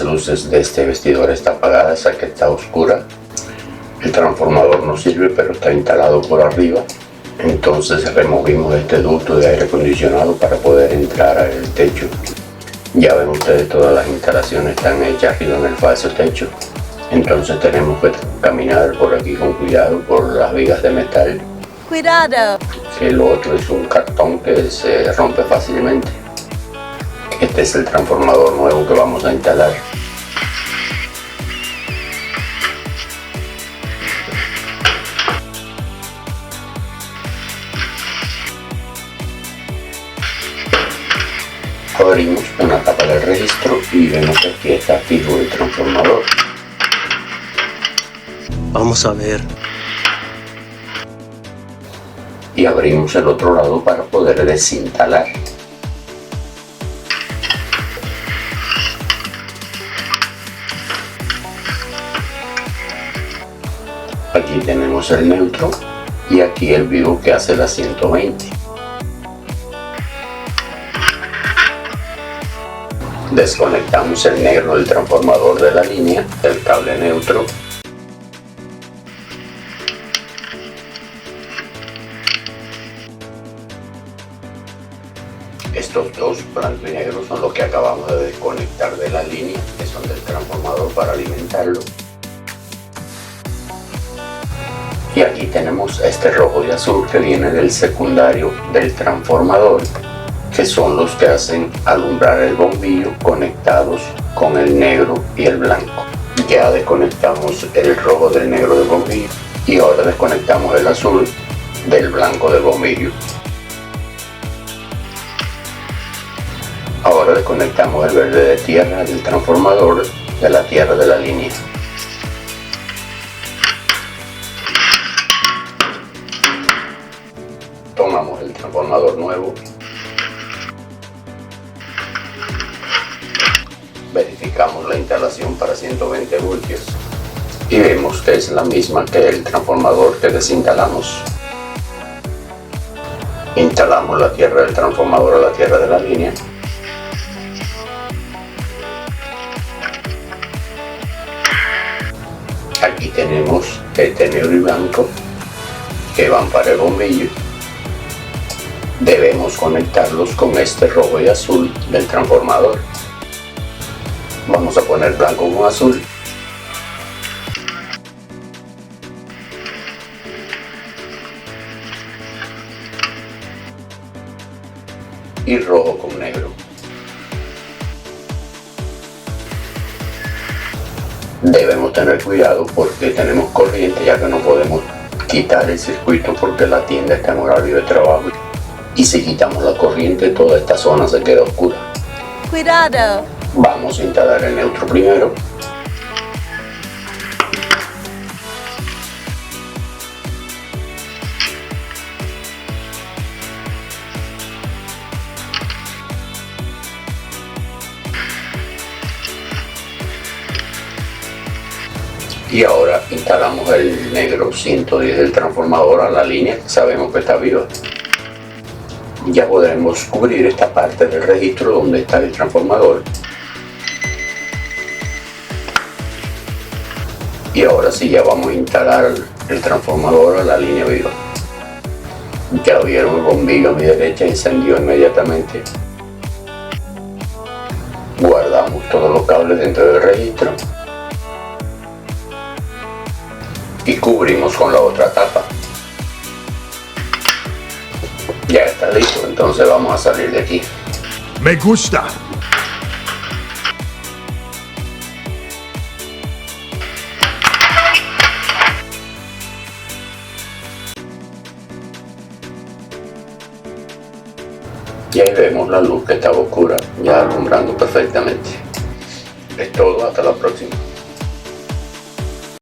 luces de este vestidor están apagadas, esa que está oscura. El transformador no sirve, pero está instalado por arriba. Entonces removimos este ducto de aire acondicionado para poder entrar al techo. Ya ven ustedes, todas las instalaciones están hechas arriba en el falso techo. Entonces tenemos que caminar por aquí con cuidado por las vigas de metal. Cuidado. El otro es un cartón que se rompe fácilmente. Este es el transformador nuevo que vamos a instalar. Abrimos una tapa del registro y vemos que aquí está fijo el transformador. Vamos a ver. Y abrimos el otro lado para poder desinstalar. Aquí tenemos el neutro y aquí el vivo que hace la 120. Desconectamos el negro del transformador de la línea del cable neutro. Estos dos, blanco y negro, son los que acabamos de desconectar de la línea, que son del transformador para alimentarlo. Y aquí tenemos este rojo y azul que viene del secundario del transformador, que son los que hacen alumbrar el bombillo conectados con el negro y el blanco. Ya desconectamos el rojo del negro del bombillo y ahora desconectamos el azul del blanco del bombillo. Ahora desconectamos el verde de tierra del transformador de la tierra de la línea. Tomamos el transformador nuevo. Verificamos la instalación para 120 voltios y vemos que es la misma que el transformador que desinstalamos. Instalamos la tierra del transformador a la tierra de la línea. Aquí tenemos este negro y blanco que van para el bombillo. Debemos conectarlos con este rojo y azul del transformador. Vamos a poner blanco con azul. Y rojo con negro. Debemos tener cuidado porque tenemos corriente, ya que no podemos quitar el circuito porque la tienda está en horario de trabajo. Y si quitamos la corriente, toda esta zona se queda oscura. Cuidado. Vamos a instalar el neutro primero. Y ahora instalamos el negro 110 del transformador a la línea que sabemos que está viva. Ya podremos cubrir esta parte del registro donde está el transformador. Y ahora sí, ya vamos a instalar el transformador a la línea viva. Ya vieron, el bombillo a mi derecha encendió inmediatamente. Guardamos todos los cables dentro del registro y cubrimos con la otra tapa. Ya está listo, entonces vamos a salir de aquí. Me gusta. Y ahí vemos la luz que estaba oscura, ya alumbrando perfectamente. Es todo, hasta la próxima.